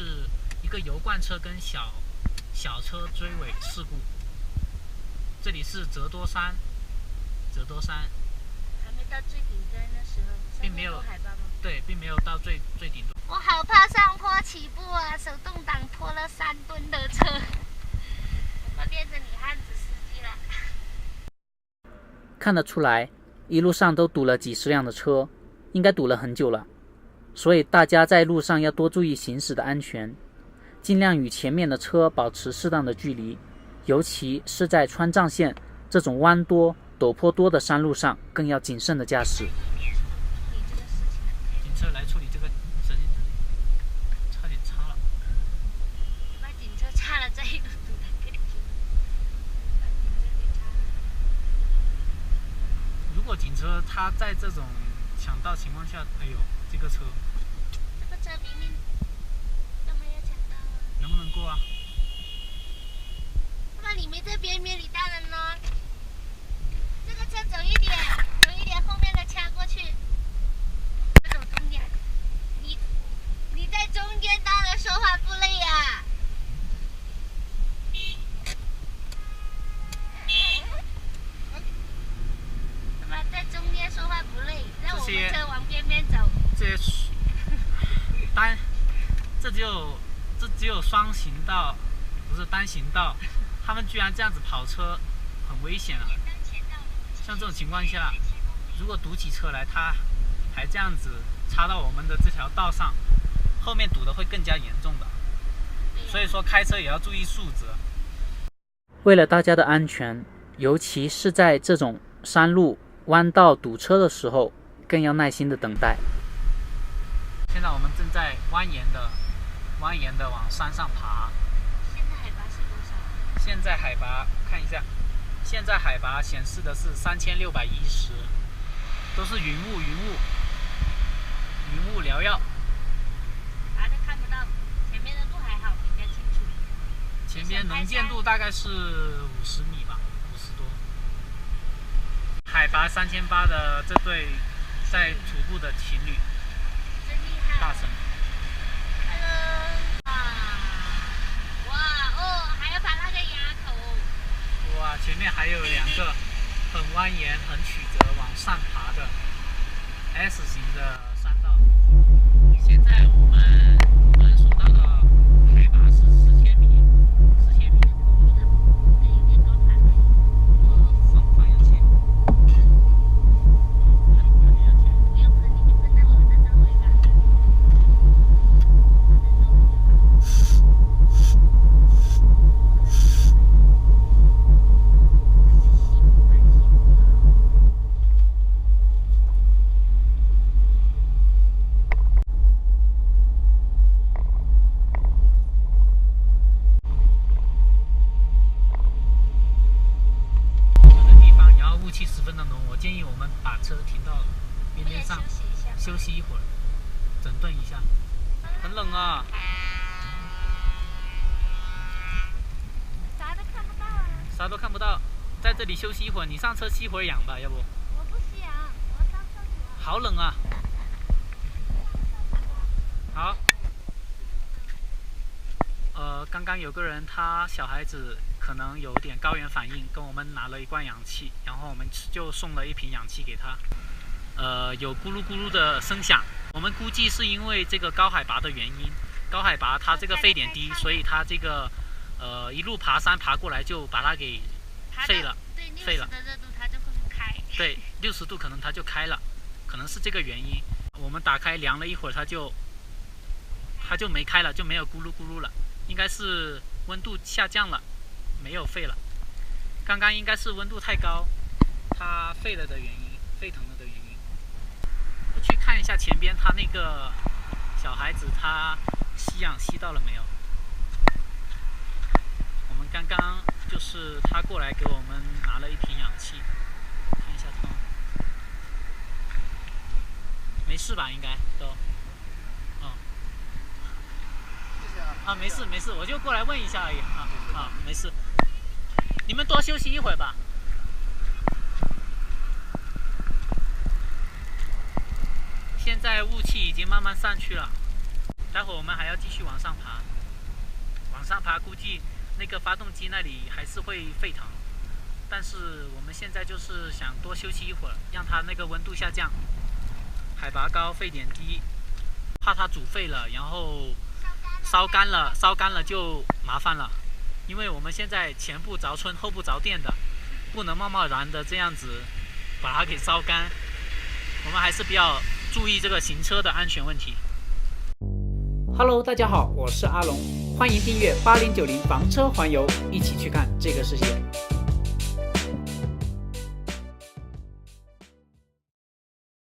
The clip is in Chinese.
是一个油罐车跟小车追尾事故。这里是折多山，还没到最顶端的时候，并没有海拔吗？对，并没有到最顶端。我好怕上坡起步啊！手动挡拖了3吨的车，我变成女汉子司机了。看得出来，一路上都堵了几十辆的车，应该堵了很久了。所以大家在路上要多注意行驶的安全，尽量与前面的车保持适当的距离，尤其是在川藏线这种弯多、陡坡多的山路上，更要谨慎的驾驶。警车来处理这个事情，差点擦了。把警车擦了，这一路堵得更紧。把警车给擦了。如果警车它在这种抢道情况下，哎呦，这个车这个车明明都没有抢到啊！能不能过啊？那你们这边没理大人呢？这个车走一点，后面的掐过去。走中间，你在中间当然说话不累呀。怎么在中间说话不累？让我们车往边边走。这只有双行道，不是单行道，他们居然这样子跑车，很危险啊！像这种情况下，如果堵起车来，他还这样子插到我们的这条道上，后面堵的会更加严重的。所以说开车也要注意素质。为了大家的安全，尤其是在这种山路弯道堵车的时候，更要耐心的等待。现在我们正在蜿蜒的往山上爬。现在海拔是多少？现在海拔看一下，现在海拔显示的是3610，都是云雾缭绕。啥都看不到，前面的路还好，比较清楚。前边能见度大概是50米吧，50多。海拔3800的这对在徒步的情侣，真厉害！大神。还要爬那个垭口。哇，前面还有2个很蜿蜒、很曲折往上爬的 S 型的山道。现在我们所到的海拔是4000米。放氧气。不用喷，你就喷在我的周围吧。雾气十分的浓，我建议我们把车停到边边上休息一会儿，整顿一下。很冷啊！啥都看不到啊！啥都看不到，在这里休息一会儿。你上车吸会儿氧吧，要不？我不想，我上厕所。好冷啊！好。刚刚有个人，他小孩子可能有点高原反应，跟我们拿了一罐氧气，然后我们就送了一瓶氧气给他。有咕噜咕噜的声响，我们估计是因为这个高海拔的原因，高海拔它这个沸点低，所以它这个一路爬山爬过来就把它给废了。对，60的热度它就会开。对，60度可能它就开了，可能是这个原因。我们打开量了一会儿，它就没开了，就没有咕噜咕噜了。应该是温度下降了，没有沸了。刚刚应该是温度太高，它沸了的原因，沸腾了的原因。我去看一下前边，他那个小孩子他吸氧吸到了没有？我们刚刚就是他过来给我们拿了一瓶氧气，看一下他，没事吧？应该都。没事，我就过来问一下而已没事。你们多休息一会儿吧。现在雾气已经慢慢上去了，待会儿我们还要继续往上爬。往上爬，估计那个发动机那里还是会沸腾。但是我们现在就是想多休息一会儿，让它那个温度下降，海拔高，沸点低，怕它煮沸了，然后烧干了就麻烦了。因为我们现在前不着村后不着店的，不能贸贸然的这样子把它给烧干，我们还是比较注意这个行车的安全问题。Hello， 大家好，我是阿龙，欢迎订阅8090房车环游，一起去看这个世界。